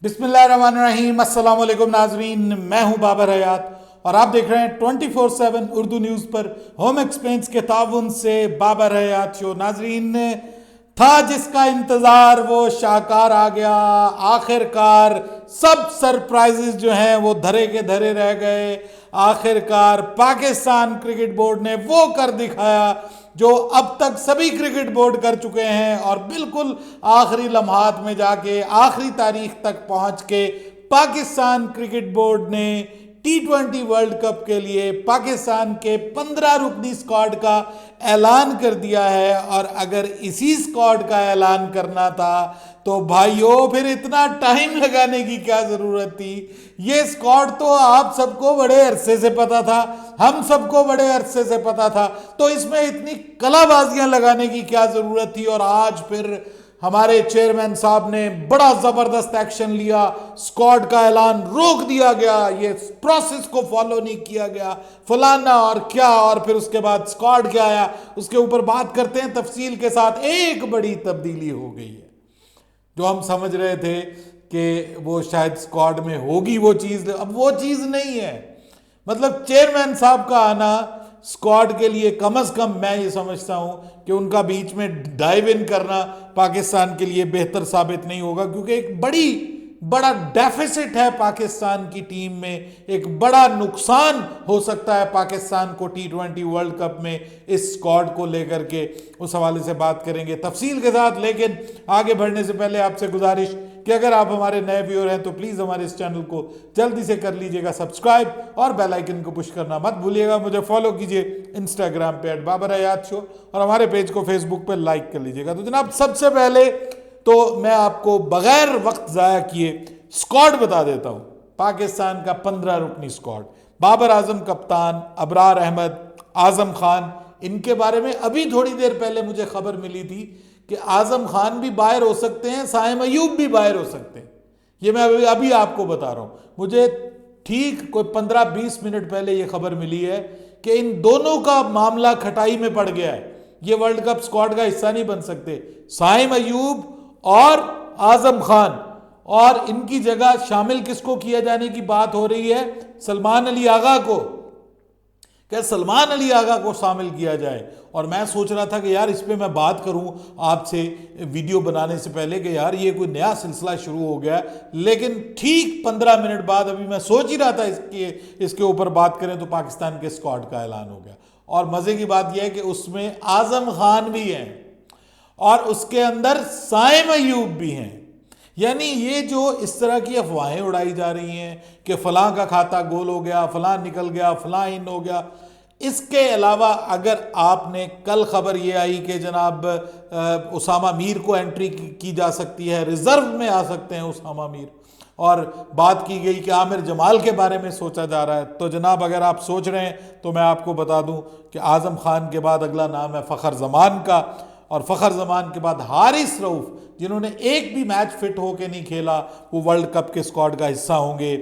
बिस्मिल्लाहिर्रहमानिर्रहीम, अस्सलाम वालेकुम नाजरीन। मैं हूं बाबर हयात और आप देख रहे हैं 24/7 उर्दू न्यूज़ पर होम एक्सपेंस के ताउन से बाबर हयात शो। नाजरीन, था जिसका इंतज़ार वो शाहकार आ गया। आखिरकार सब सरप्राइजेस जो हैं वो धरे के धरे रह गए। आखिरकार पाकिस्तान क्रिकेट बोर्ड ने वो कर दिखाया जो अब तक सभी क्रिकेट बोर्ड कर चुके हैं, और बिल्कुल आखिरी लम्हात में जाके आखिरी तारीख तक पहुंच के पाकिस्तान क्रिकेट बोर्ड ने T20 वर्ल्ड कप के लिए पाकिस्तान के 15 रुकनी स्क्वाड का ऐलान कर दिया है। और अगर इसी स्क्वाड का ऐलान करना था तो भाइयों फिर इतना टाइम लगाने की क्या जरूरत थी। ये स्क्वाड तो आप सबको बड़े अरसे से पता था, हम सबको बड़े अरसे से पता था, तो इसमें इतनी कलाबाजियां लगाने की क्या जरूरत थी। और आज फिर हमारे चेयरमैन साहब ने बड़ा जबरदस्त एक्शन लिया, स्क्वाड का ऐलान रोक दिया गया, ये प्रोसेस को फॉलो नहीं किया गया, फलाना और क्या। और फिर उसके बाद स्क्वाड क्या आया उसके ऊपर बात करते हैं तफसील के साथ। एक बड़ी तब्दीली हो गई है जो हम समझ रहे थे कि वो शायद स्क्वाड में होगी वो चीज़, अब वो चीज़ नहीं है। मतलब चेयरमैन साहब का आना स्क्वाड के लिए कम से कम मैं ये समझता हूं कि उनका बीच में डाइव इन करना पाकिस्तान के लिए बेहतर साबित नहीं होगा, क्योंकि एक बड़ा डेफिसिट है पाकिस्तान की टीम में, एक बड़ा नुकसान हो सकता है पाकिस्तान को T20 वर्ल्ड कप में इस स्क्वाड को लेकर के। उस हवाले से बात करेंगे तफसील के साथ, लेकिन आगे बढ़ने से पहले आपसे गुजारिश कि अगर आप हमारे नए व्यूअर हैं तो प्लीज़ हमारे इस चैनल को जल्दी से कर लीजिएगा सब्सक्राइब और बेल आइकन को पुश करना मत भूलिएगा। मुझे फॉलो कीजिए इंस्टाग्राम पे @बाबरहयात शो और हमारे पेज को फेसबुक पे लाइक कर लीजिएगा। तो जनाब, सबसे पहले तो मैं आपको बगैर वक्त ज़ाया किए स्क्वाड बता देता हूं। पाकिस्तान का 15 रुकनी स्क्वाड, बाबर आजम कप्तान, अबरार अहमद, आजम खान। इनके बारे में अभी थोड़ी देर पहले मुझे खबर मिली थी कि आजम खान भी बाहर हो सकते हैं, साइम अयूब भी बाहर हो सकते हैं। ये मैं अभी आपको बता रहा हूं। मुझे ठीक कोई 15-20 मिनट पहले ये खबर मिली है कि इन दोनों का मामला खटाई में पड़ गया है, ये वर्ल्ड कप स्क्वाड का हिस्सा नहीं बन सकते। साइम अयूब और आजम खान, और इनकी जगह शामिल किसको किया जाने की बात हो रही है? सलमान अली आगा को। क्या सलमान अली आगा को शामिल किया जाए? और मैं सोच रहा था कि यार इस पे मैं बात करूं आपसे वीडियो बनाने से पहले कि यार ये कोई नया सिलसिला शुरू हो गया, लेकिन ठीक 15 मिनट बाद अभी मैं सोच ही रहा था इसके ऊपर बात करें तो पाकिस्तान के स्क्वाड का ऐलान हो गया। और मजे की बात यह है कि उसमें आजम खान भी हैं और उसके अंदर साइम अयूब भी हैं। यानी ये जो इस तरह की अफवाहें उड़ाई जा रही हैं कि फलां का खाता गोल हो गया, फलां निकल गया, फलां इन हो गया। इसके अलावा अगर आपने कल खबर ये आई कि जनाब उसामा मीर को एंट्री की जा सकती है, रिजर्व में आ सकते हैं उसामा मीर, और बात की गई कि आमिर जमाल के बारे में सोचा जा रहा है। तो जनाब अगर आप सोच रहे हैं तो मैं आपको बता दूं कि आजम खान के बाद अगला नाम है फ़खर जमान का, और फ़खर जमान के बाद हारिस रऊफ़, जिन्होंने एक भी मैच फिट होके नहीं खेला, वो वर्ल्ड कप के स्क्वाड का हिस्सा होंगे।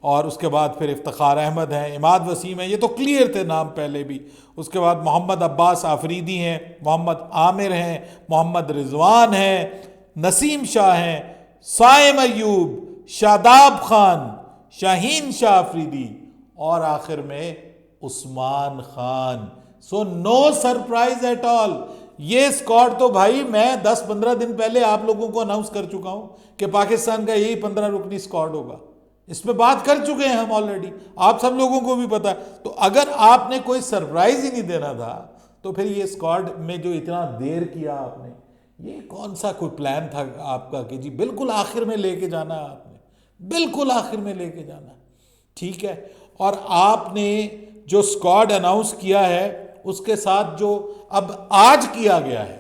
और उसके बाद फिर इफ्तिखार अहमद हैं, इमाद वसीम हैं, ये तो क्लियर थे नाम पहले भी। उसके बाद मोहम्मद अब्बास आफरीदी हैं, मोहम्मद आमिर हैं, मोहम्मद रिजवान हैं, नसीम शाह हैं, साइम अयूब, शादाब खान, शाहीन शाह आफरीदी और आखिर में Usman Khan. So no surprise at all. ये स्क्वाड तो भाई मैं 10-15 दिन पहले आप लोगों को अनाउंस कर चुका हूं कि पाकिस्तान का यही 15 रुकनी स्क्वाड होगा। इस पे बात कर चुके हैं हम ऑलरेडी, आप सब लोगों को भी पता है। तो अगर आपने कोई सरप्राइज ही नहीं देना था तो फिर ये स्क्वाड में जो इतना देर किया आपने, ये कौन सा कोई प्लान था आपका कि जी बिल्कुल आखिर में लेके जाना है आपने, बिल्कुल आखिर में लेके जाना, ठीक है। और आपने जो स्क्वाड अनाउंस किया है उसके साथ जो अब आज किया गया है,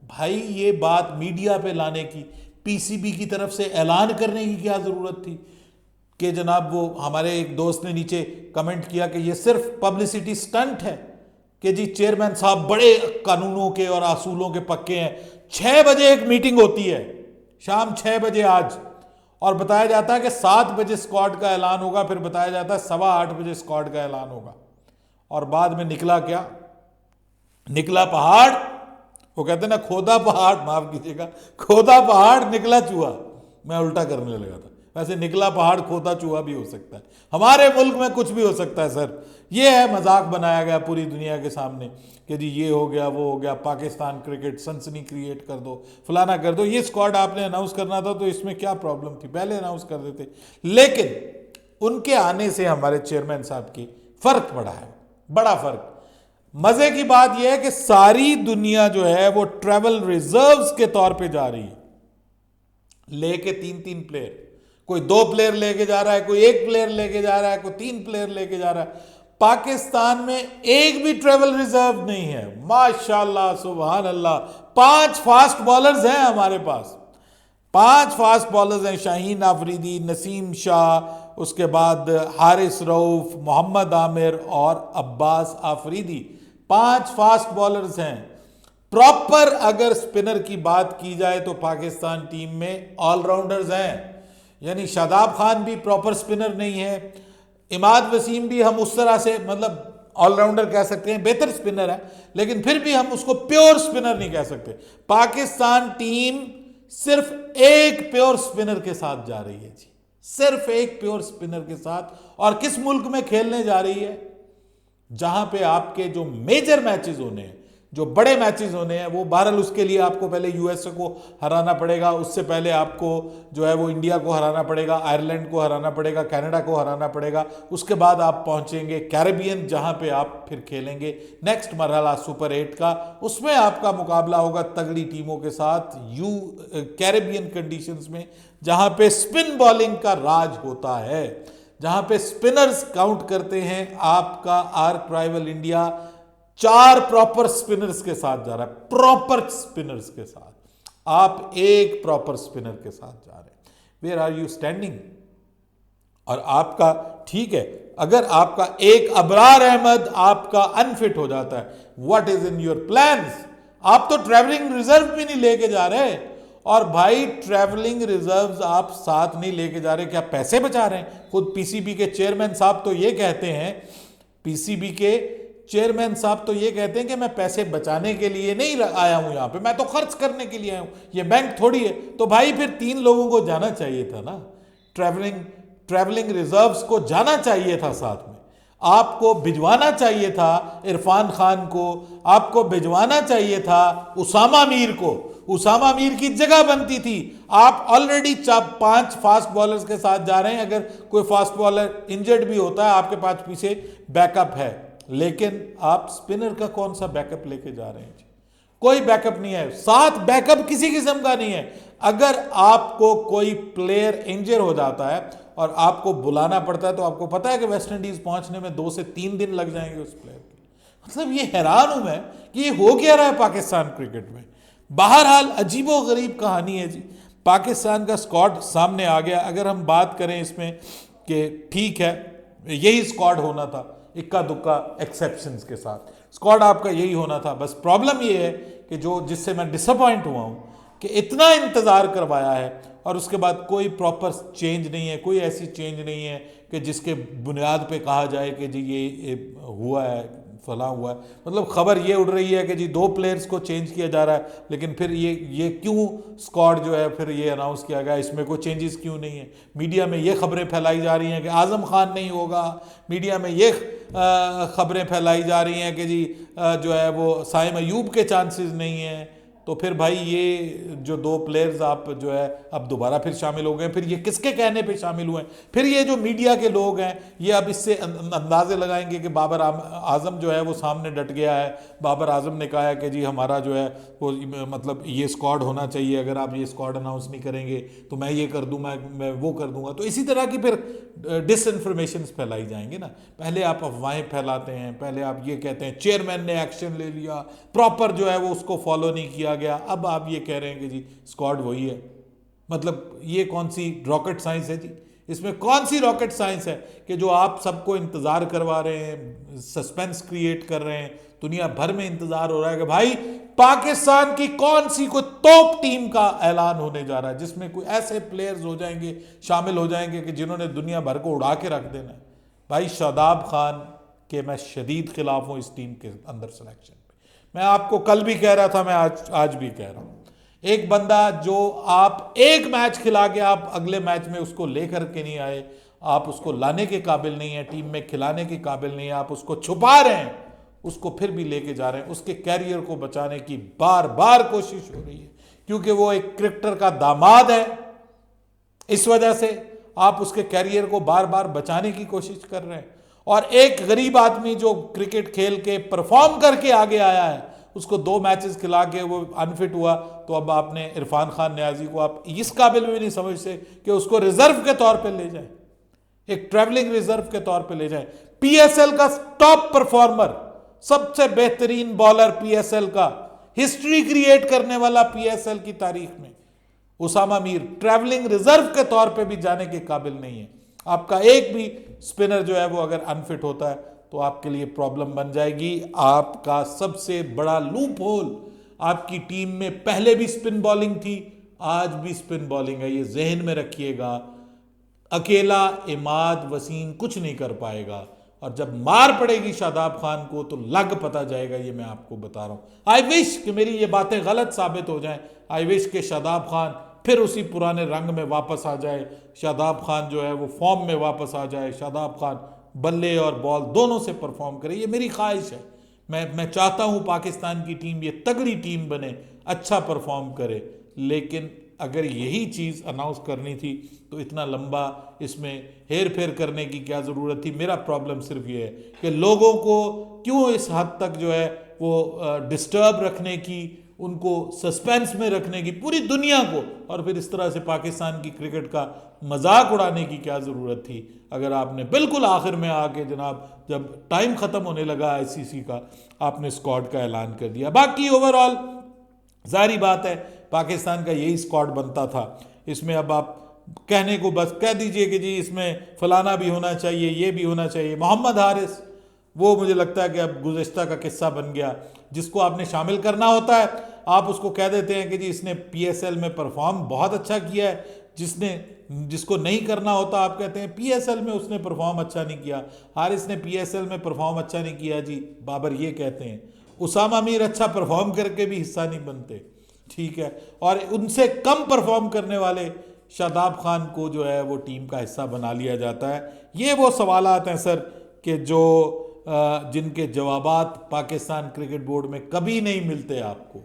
भाई ये बात मीडिया पे लाने की, पीसीबी की तरफ से ऐलान करने की क्या जरूरत थी? कि जनाब वो हमारे एक दोस्त ने नीचे कमेंट किया कि ये सिर्फ पब्लिसिटी स्टंट है कि जी चेयरमैन साहब बड़े कानूनों के और असूलों के पक्के हैं। 6 बजे एक मीटिंग होती है, शाम 6 बजे आज, और बताया जाता है कि 7 बजे स्क्वाड का ऐलान होगा, फिर बताया जाता है 8:15 बजे स्क्वाड का ऐलान होगा। और बाद में निकला क्या? निकला पहाड़। वो कहते हैं ना, खोदा पहाड़, माफ कीजिएगा, खोदा पहाड़ निकला चूहा। मैं उल्टा करने लगा था, वैसे निकला पहाड़ खोता चूहा भी हो सकता है। हमारे मुल्क में कुछ भी हो सकता है सर। ये है मजाक बनाया गया पूरी दुनिया के सामने कि जी ये हो गया वो हो गया, पाकिस्तान क्रिकेट सनसनी क्रिएट कर दो, फलाना कर दो। ये स्क्वाड आपने अनाउंस करना था तो इसमें क्या प्रॉब्लम थी, पहले अनाउंस कर देते। लेकिन उनके आने से हमारे चेयरमैन साहब की फर्क पड़ा है, बड़ा फर्क। मजे की बात यह है कि सारी दुनिया जो है वो ट्रैवल रिजर्व्स के तौर पे जा रही है, लेके 3-3 प्लेयर, कोई 2 प्लेयर लेके जा रहा है, कोई 1 प्लेयर लेके जा रहा है, कोई 3 प्लेयर लेके जा रहा है। पाकिस्तान में एक भी ट्रैवल रिजर्व नहीं है, माशाल्लाह सुभान अल्लाह। 5 फास्ट बॉलर्स हैं हमारे पास, 5 फास्ट बॉलर्स हैं, शाहीन आफरीदी, नसीम शाह, उसके बाद हारिस रऊफ, मोहम्मद आमिर और अब्बास आफरीदी, 5 फास्ट बॉलर्स हैं। प्रॉपर अगर स्पिनर की बात की जाए तो पाकिस्तान टीम में ऑलराउंडर्स हैं, यानी शादाब खान भी प्रॉपर स्पिनर नहीं है, इमाद वसीम भी हम उस तरह से मतलब ऑलराउंडर कह सकते हैं, बेहतर स्पिनर है, लेकिन फिर भी हम उसको प्योर स्पिनर नहीं कह सकते। पाकिस्तान टीम सिर्फ एक प्योर स्पिनर के साथ जा रही है जी, सिर्फ एक प्योर स्पिनर के साथ। और किस मुल्क में खेलने जा रही है? जहां पे आपके जो मेजर मैचेस होने हैं, जो बड़े मैचेस होने हैं, वो बहरहाल उसके लिए आपको पहले यूएसए को हराना पड़ेगा, उससे पहले आपको जो है वो इंडिया को हराना पड़ेगा, आयरलैंड को हराना पड़ेगा, कनाडा को हराना पड़ेगा, उसके बाद आप पहुंचेंगे कैरेबियन, जहां पे आप फिर खेलेंगे नेक्स्ट मरहला सुपर 8 का। उसमें आपका मुकाबला होगा तगड़ी टीमों के साथ कैरेबियन कंडीशंस में, जहां पे स्पिन बॉलिंग का राज होता है, जहां पे स्पिनर्स काउंट करते हैं। आपका arc rival India 4 proper spinners के साथ जा रहा है, प्रॉपर स्पिनर्स के साथ, आप एक प्रॉपर स्पिनर के साथ जा रहे हैं। Where are you standing? और आपका ठीक है, अगर आपका एक अबरार अहमद आपका अनफिट हो जाता है, what is in your plans? आप तो ट्रैवलिंग रिजर्व भी नहीं लेके जा रहे। और भाई ट्रैवलिंग रिजर्व्स आप साथ नहीं लेके जा रहे, क्या पैसे बचा रहे हैं? खुद पीसीबी के चेयरमैन साहब तो ये कहते हैं, पीसीबी के चेयरमैन साहब तो ये कहते हैं कि मैं पैसे बचाने के लिए नहीं आया हूं यहां पे, मैं तो खर्च करने के लिए आया हूं, ये बैंक थोड़ी है। तो भाई फिर 3 लोगों को जाना चाहिए था ना, ट्रैवलिंग रिजर्व्स को जाना चाहिए था साथ में, आपको भिजवाना चाहिए था इरफान खान को, आपको भिजवाना चाहिए था उसामा मीर को। उसामा मीर की जगह बनती थी। आप ऑलरेडी 5 फास्ट बॉलर्स के साथ जा रहे हैं, अगर कोई फास्ट बॉलर इंजर्ड भी होता है आपके पास पीछे बैकअप है, लेकिन आप स्पिनर का कौन सा बैकअप लेके जा रहे हैं जी? कोई बैकअप नहीं है, साथ बैकअप किसी किस्म का नहीं है। अगर आपको कोई प्लेयर इंजर हो जाता है और आपको बुलाना पड़ता है, तो आपको पता है कि वेस्ट इंडीज पहुंचने में 2 से 3 दिन लग जाएंगे उस प्लेयर के। मतलब ये हैरान हूं मैं कि ये हो क्या रहा है पाकिस्तान क्रिकेट में। बहरहाल अजीबो गरीब कहानी है जी। पाकिस्तान का स्क्वाड सामने आ गया। अगर हम बात करें इसमें कि ठीक है यही स्क्वाड होना था, इक्का दुक्का एक्सेप्शंस के साथ स्क्वाड आपका यही होना था। बस प्रॉब्लम ये है कि जो जिससे मैं डिसअपॉइंट हुआ हूं कि इतना इंतज़ार करवाया है और उसके बाद कोई प्रॉपर चेंज नहीं है, कोई ऐसी चेंज नहीं है कि जिसके बुनियाद पे कहा जाए कि जी ये हुआ है, फला हुआ है। मतलब खबर ये उड़ रही है कि जी 2 प्लेयर्स को चेंज किया जा रहा है, लेकिन फिर ये क्यों स्क्वाड जो है फिर ये अनाउंस किया गया, इसमें कोई चेंजेस क्यों नहीं है? मीडिया में ये खबरें फैलाई जा रही हैं कि आज़म खान नहीं होगा, मीडिया में ये खबरें फैलाई जा रही हैं कि जी जो है वो साइम अयूब के चांसेस नहीं हैं। तो फिर भाई ये जो 2 प्लेयर्स आप जो है अब दोबारा फिर शामिल हो गए, फिर ये किसके कहने पे शामिल हुए? फिर ये जो मीडिया के लोग हैं ये अब इससे अंदाजे लगाएंगे कि बाबर आजम जो है वो सामने डट गया है, बाबर आजम ने कहा है कि जी हमारा जो है वो मतलब ये स्क्वाड होना चाहिए, अगर आप ये स्क्वाड अनाउंस नहीं करेंगे तो मैं ये कर दूँ, मैं वो कर दूंगा। तो इसी तरह की फिर डिसइंफॉर्मेशन फैलाई जाएंगे ना। पहले आप अफवाहें फैलाते हैं, पहले आप ये कहते हैं चेयरमैन ने एक्शन ले लिया, प्रॉपर जो है वो उसको फॉलो नहीं किया गया, अब आप ये कह रहे हैं कि जी स्क्वाड वही है। मतलब ये कौन सी रॉकेट साइंस है जी? इसमें कौन सी रॉकेट साइंस है कि जो आप सबको इंतजार करवा रहे हैं, सस्पेंस क्रिएट कर रहे हैं, दुनिया भर में इंतजार हो रहा है कि भाई पाकिस्तान की कौन सी कोई टॉप टीम का ऐलान होने जा रहा है जिसमें कोई ऐसे प्लेयर्स हो जाएंगे, शामिल हो जाएंगे कि जिन्होंने दुनिया भर को उड़ा के रख देना है। भाई शादाब खान के मैं शदीद खिलाफ हूं इस टीम के अंदर सिलेक्शन पे। मैं आपको कल भी कह रहा था, मैं आज भी कह रहा हूं, एक बंदा जो आप एक मैच खिला के आप अगले मैच में उसको लेकर के नहीं आए, आप उसको लाने के काबिल नहीं है, टीम में खिलाने के काबिल नहीं है, आप उसको छुपा रहे हैं, उसको फिर भी लेके जा रहे हैं, उसके कैरियर को बचाने की बार बार कोशिश हो रही है, क्योंकि वो एक क्रिकेटर का दामाद है। इस वजह से आप उसके कैरियर को बार बार बचाने की कोशिश कर रहे हैं। और एक गरीब आदमी जो क्रिकेट खेल के परफॉर्म करके आगे आया है, उसको 2 मैचेस खिला के वो अनफिट हुआ, तो अब आपने इरफान खान न्याजी को आप इस काबिल भी नहीं समझते कि उसको रिजर्व के तौर पे ले जाए, एक ट्रैवलिंग रिजर्व के तौर पे ले जाए। पीएसएल का टॉप परफॉर्मर, सबसे बेहतरीन बॉलर पीएसएल का, हिस्ट्री क्रिएट करने वाला पीएसएल की तारीख में, उसामा मीर ट्रैवलिंग रिजर्व के तौर पे भी जाने के काबिल नहीं है। आपका एक भी स्पिनर जो है वो अगर अनफिट होता है तो आपके लिए प्रॉब्लम बन जाएगी। आपका सबसे बड़ा लूप होल, आपकी टीम में पहले भी स्पिन बॉलिंग थी, आज भी स्पिन बॉलिंग है, ये जहन में रखिएगा। अकेला इमाद वसीम कुछ नहीं कर पाएगा, और जब मार पड़ेगी शादाब खान को तो लग पता जाएगा, ये मैं आपको बता रहा हूं। आई विश कि मेरी ये बातें गलत साबित हो जाएं, आई विश कि शादाब खान फिर उसी पुराने रंग में वापस आ जाए, शादाब खान जो है वो फॉर्म में वापस आ जाए, शादाब खान बल्ले और बॉल दोनों से परफॉर्म करे, ये मेरी ख्वाहिश है। मैं चाहता हूं पाकिस्तान की टीम ये तगड़ी टीम बने, अच्छा परफॉर्म करे। लेकिन अगर यही चीज़ अनाउंस करनी थी तो इतना लंबा इसमें हेर फेर करने की क्या ज़रूरत थी। मेरा प्रॉब्लम सिर्फ ये है कि लोगों को क्यों इस हद तक जो है वो डिस्टर्ब रखने की, उनको सस्पेंस में रखने की, पूरी दुनिया को, और फिर इस तरह से पाकिस्तान की क्रिकेट का मजाक उड़ाने की क्या ज़रूरत थी। अगर आपने बिल्कुल आखिर में आके जनाब जब टाइम ख़त्म होने लगा आईसीसी का, आपने स्क्वाड का ऐलान कर दिया। बाकी ओवरऑल जाहिर बात है पाकिस्तान का यही स्क्वाड बनता था। इसमें अब आप कहने को बस कह दीजिए कि जी इसमें फलाना भी होना चाहिए, ये भी होना चाहिए। मोहम्मद हारिस, वो मुझे लगता है कि अब गुज़िश्ता का किस्सा बन गया। जिसको आपने शामिल करना होता है आप उसको कह देते हैं कि जी इसने पीएसएल में परफॉर्म बहुत अच्छा किया है, जिसको नहीं करना होता आप कहते हैं पीएसएल में उसने परफॉर्म अच्छा नहीं किया, हारिस ने पीएसएल में परफॉर्म अच्छा नहीं किया जी, बाबर ये कहते हैं। उसामा मीर अच्छा परफॉर्म करके भी हिस्सा नहीं बनते, ठीक है, और उनसे कम परफॉर्म करने वाले शादाब खान को जो है वो टीम का हिस्सा बना लिया जाता है। ये वो सवालात हैं सर कि जो जिनके जवाबात पाकिस्तान क्रिकेट बोर्ड में कभी नहीं मिलते आपको,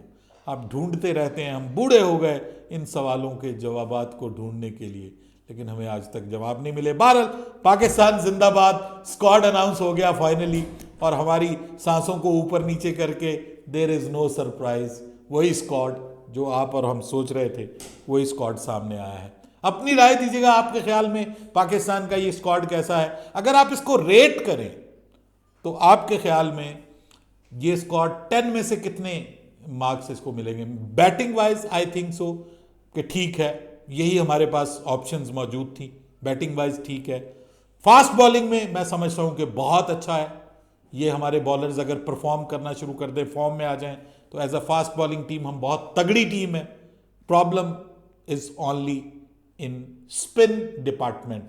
आप ढूंढते रहते हैं। हम बूढ़े हो गए इन सवालों के जवाबात को ढूंढने के लिए, लेकिन हमें आज तक जवाब नहीं मिले। बहरहाल पाकिस्तान जिंदाबाद, स्क्वाड अनाउंस हो गया फाइनली, और हमारी सांसों को ऊपर नीचे करके देयर इज़ नो सरप्राइज, वही स्क्वाड जो आप और हम सोच रहे थे वही स्क्वाड सामने आया है। अपनी राय दीजिएगा, आपके ख्याल में पाकिस्तान का ये स्क्वाड कैसा है? अगर आप इसको रेट करें तो आपके ख्याल में ये स्क्वाड 10 में से कितने मार्क्स इसको मिलेंगे? Batting wise I think so कि ठीक है, यही हमारे पास ऑप्शंस मौजूद थी, बैटिंग वाइज ठीक है। फास्ट बॉलिंग में मैं समझता हूं कि बहुत अच्छा है। ये हमारे बॉलर्स अगर परफॉर्म करना शुरू कर दें, फॉर्म में आ जाएं, तो as a fast bowling team हम बहुत तगड़ी टीम है। Problem is only in spin department,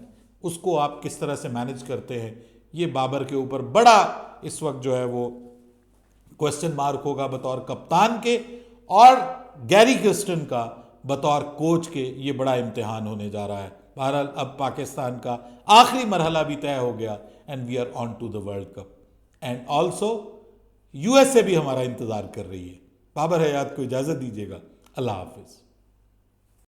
उसको आप किस तरह से मैनेज करते हैं, ये बाबर के ऊपर बड़ा इस वक्त जो है वो क्वेश्चन मार्क होगा बतौर कप्तान के, और गैरी क्रिस्टन का बतौर कोच के ये बड़ा इम्तिहान होने जा रहा है। बहरहाल अब पाकिस्तान का आखिरी मरहला भी तय हो गया, and we are on to the world cup, and also USA भी हमारा इंतजार कर रही है। बाबर हयात को इजाजत दीजिएगा, अल्लाह हाफिज।